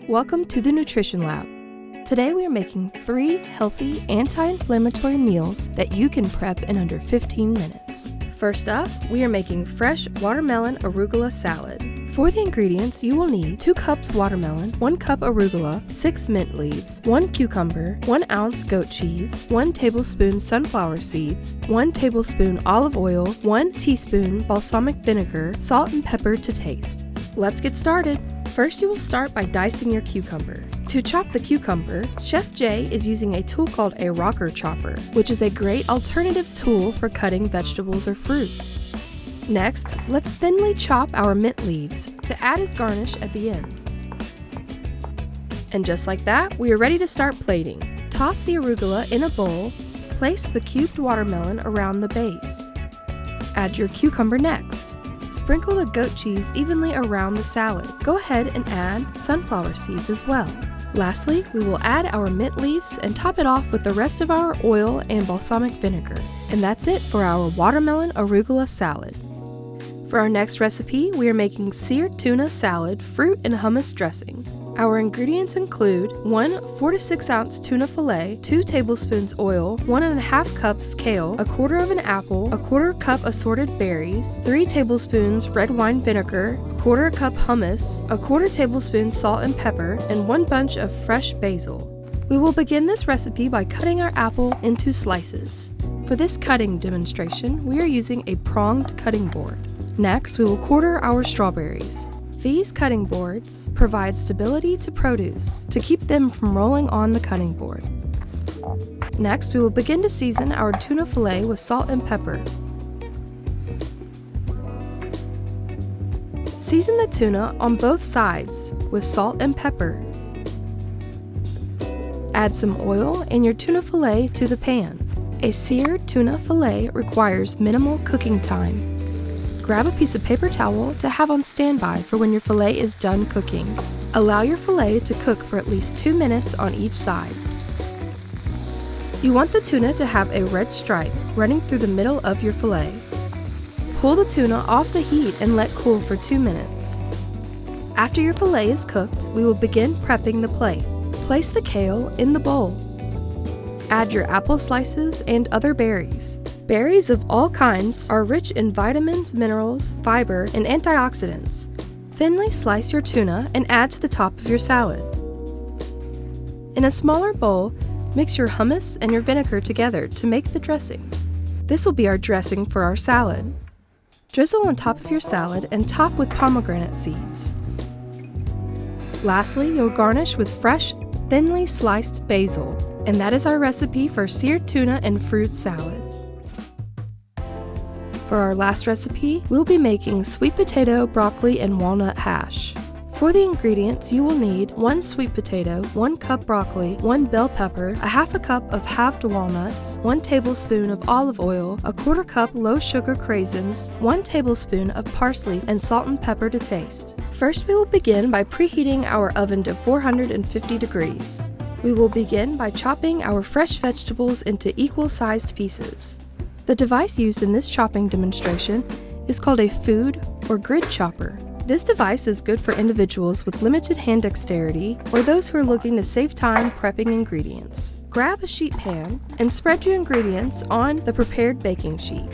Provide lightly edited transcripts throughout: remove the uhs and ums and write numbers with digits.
Welcome to the Nutrition Lab. Today we are making 3 healthy anti-inflammatory meals that you can prep in under 15 minutes. First up, we are making fresh watermelon arugula salad. For the ingredients, you will need 2 cups watermelon, 1 cup arugula, 6 mint leaves, 1 cucumber, 1 ounce goat cheese, 1 tablespoon sunflower seeds, 1 tablespoon olive oil, 1 teaspoon balsamic vinegar, salt and pepper to taste. Let's get started. First, you will start by dicing your cucumber. To chop the cucumber, Chef Jay is using a tool called a rocker chopper, which is a great alternative tool for cutting vegetables or fruit. Next, let's thinly chop our mint leaves to add as garnish at the end. And just like that, we are ready to start plating. Toss the arugula in a bowl, place the cubed watermelon around the base. Add your cucumber next. Sprinkle the goat cheese evenly around the salad. Go ahead and add sunflower seeds as well. Lastly, we will add our mint leaves and top it off with the rest of our oil and balsamic vinegar. And that's it for our watermelon arugula salad. For our next recipe, we are making seared tuna salad, fruit and hummus dressing. Our ingredients include 1 4 to 6 ounce tuna fillet, 2 tablespoons oil, 1½ cups kale, 1/4 of an apple, 1/4 cup assorted berries, 3 tablespoons red wine vinegar, 1/4 cup hummus, 1/4 tablespoon salt and pepper, and 1 bunch of fresh basil. We will begin this recipe by cutting our apple into slices. For this cutting demonstration, we are using a pronged cutting board. Next, we will quarter our strawberries. These cutting boards provide stability to produce to keep them from rolling on the cutting board. Next, we will begin to season our tuna fillet with salt and pepper. Season the tuna on both sides with salt and pepper. Add some oil and your tuna fillet to the pan. A seared tuna fillet requires minimal cooking time. Grab a piece of paper towel to have on standby for when your fillet is done cooking. Allow your fillet to cook for at least 2 minutes on each side. You want the tuna to have a red stripe running through the middle of your fillet. Pull the tuna off the heat and let cool for 2 minutes. After your fillet is cooked, we will begin prepping the plate. Place the kale in the bowl. Add your apple slices and other berries. Berries of all kinds are rich in vitamins, minerals, fiber, and antioxidants. Thinly slice your tuna and add to the top of your salad. In a smaller bowl, mix your hummus and your vinegar together to make the dressing. This will be our dressing for our salad. Drizzle on top of your salad and top with pomegranate seeds. Lastly, you'll garnish with fresh, thinly sliced basil. And that is our recipe for seared tuna and fruit salad. For our last recipe, we'll be making sweet potato, broccoli, and walnut hash. For the ingredients, you will need 1 sweet potato, 1 cup broccoli, 1 bell pepper, 1/2 cup of halved walnuts, 1 tablespoon of olive oil, 1/4 cup low sugar craisins, 1 tablespoon of parsley, and salt and pepper to taste. First, we will begin by preheating our oven to 450 degrees. We will begin by chopping our fresh vegetables into equal-sized pieces. The device used in this chopping demonstration is called a food or grid chopper. This device is good for individuals with limited hand dexterity or those who are looking to save time prepping ingredients. Grab a sheet pan and spread your ingredients on the prepared baking sheet.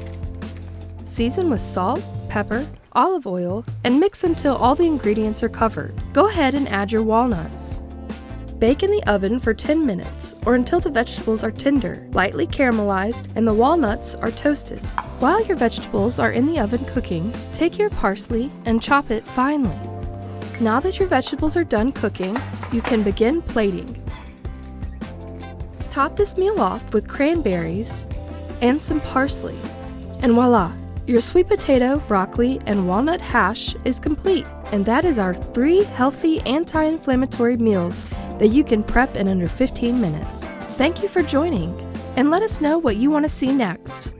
Season with salt, pepper, olive oil, and mix until all the ingredients are covered. Go ahead and add your walnuts. Bake in the oven for 10 minutes or until the vegetables are tender, lightly caramelized, and the walnuts are toasted. While your vegetables are in the oven cooking, take your parsley and chop it finely. Now that your vegetables are done cooking, you can begin plating. Top this meal off with cranberries and some parsley. And voila! Your sweet potato, broccoli, and walnut hash is complete. And that is our 3 healthy anti-inflammatory meals that you can prep in under 15 minutes. Thank you for joining, and let us know what you want to see next.